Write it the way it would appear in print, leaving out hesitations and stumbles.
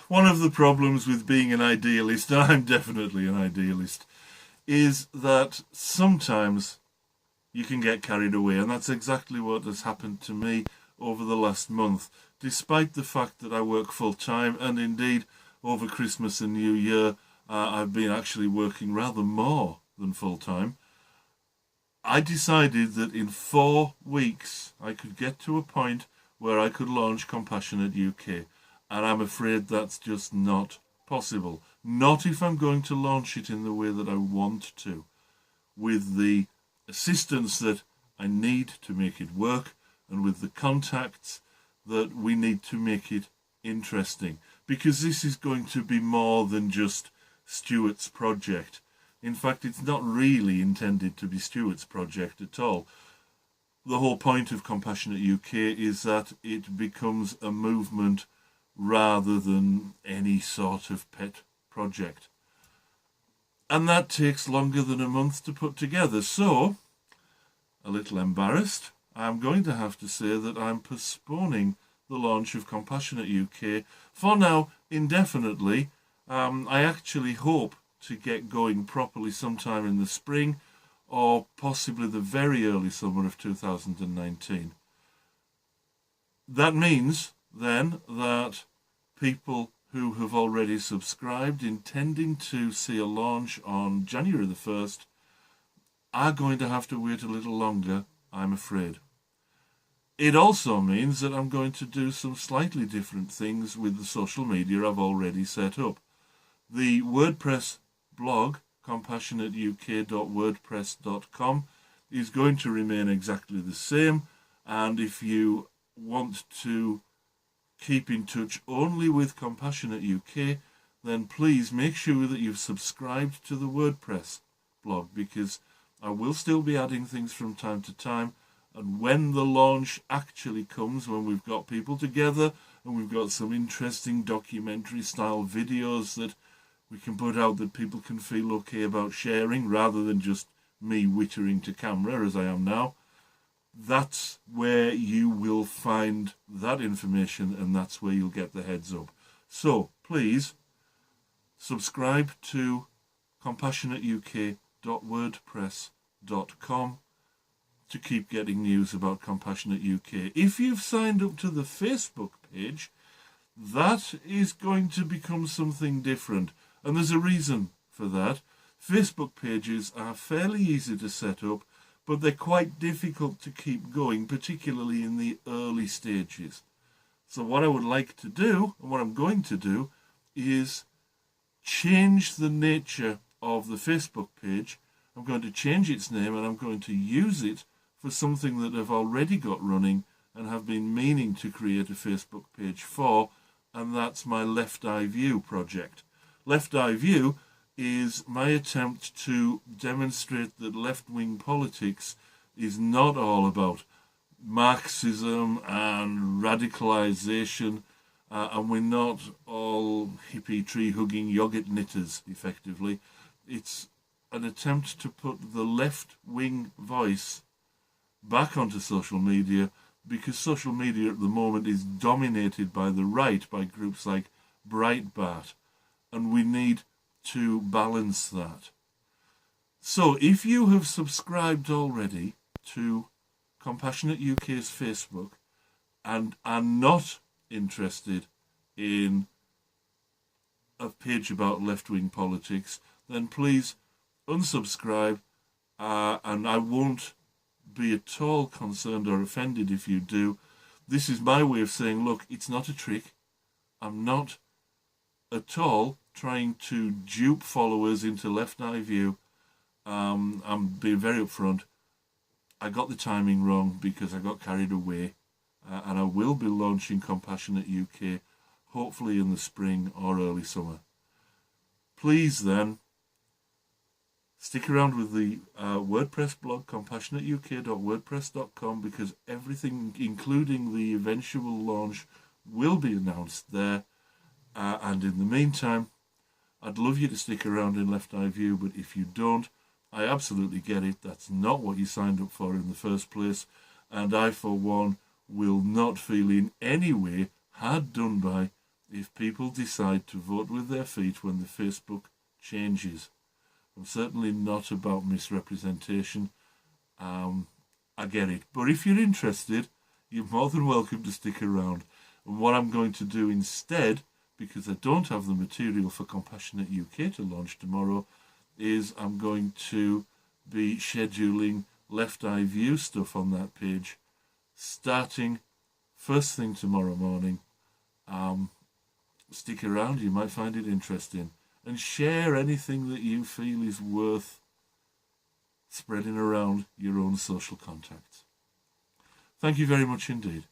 one of the problems with being an idealist, and I'm definitely an idealist, is that sometimes you can get carried away, and that's exactly what has happened to me over the last month. Despite the fact that I work full-time, and indeed over Christmas and New Year I've been actually working rather more than full-time, I decided that in 4 weeks I could get to a point where I could launch Compassionate UK, and I'm afraid that's just not possible. Not if I'm going to launch it in the way that I want to, with the assistance that I need to make it work, and with the contacts that we need to make it interesting. Because this is going to be more than just Stuart's project. In fact, it's not really intended to be Stuart's project at all. The whole point of Compassionate UK is that it becomes a movement rather than any sort of pet project. And that takes longer than a month to put together. So, a little embarrassed, I'm going to have to say that I'm postponing the launch of Compassionate UK for now indefinitely. I actually hope to get going properly sometime in the spring or possibly the very early summer of 2019. That means then that people who have already subscribed intending to see a launch on January the 1st are going to have to wait a little longer, I'm afraid. It also means that I'm going to do some slightly different things with the social media I've already set up. The WordPress blog, compassionateuk.wordpress.com, is going to remain exactly the same, and if you want to keep in touch only with Compassionate UK, then please make sure that you've subscribed to the WordPress blog, because I will still be adding things from time to time, and when the launch actually comes, when we've got people together and we've got some interesting documentary style videos that we can put out that people can feel okay about sharing rather than just me wittering to camera as I am now, that's where you will find that information, and that's where you'll get the heads up. So please subscribe to compassionateuk.wordpress.com to keep getting news about Compassionate UK. If you've signed up to the Facebook page, that is going to become something different. And there's a reason for that. Facebook pages are fairly easy to set up, but they're quite difficult to keep going, particularly in the early stages. So what I would like to do, and what I'm going to do, is change the nature of the Facebook page. I'm going to change its name, and I'm going to use it for something that I've already got running and have been meaning to create a Facebook page for, and that's my Left Eye View project. Left Eye View is my attempt to demonstrate that left-wing politics is not all about Marxism and radicalization, and we're not all hippie tree-hugging yogurt knitters, effectively. It's an attempt to put the left-wing voice back onto social media, because social media at the moment is dominated by the right, by groups like Breitbart, and we need to balance that. So if you have subscribed already to Compassionate UK's Facebook and are not interested in a page about left-wing politics, then please unsubscribe, and I won't be at all concerned or offended if you do. This is my way of saying, look, it's not a trick. I'm not at all trying to dupe followers into Left Eye View. I'm being very upfront. I got the timing wrong because I got carried away, and I will be launching Compassionate UK hopefully in the spring or early summer. Please then stick around with the WordPress blog, compassionateuk.wordpress.com, because everything, including the eventual launch, will be announced there. And in the meantime, I'd love you to stick around in Left Eye View, but if you don't, I absolutely get it. That's not what you signed up for in the first place, and I, for one, will not feel in any way hard done by if people decide to vote with their feet when the Facebook changes. I'm certainly not about misrepresentation. I get it. But if you're interested, you're more than welcome to stick around. And what I'm going to do instead, because I don't have the material for Compassionate UK to launch tomorrow, is I'm going to be scheduling Left Eye View stuff on that page starting first thing tomorrow morning. Stick around, you might find it interesting. And share anything that you feel is worth spreading around your own social contacts. Thank you very much indeed.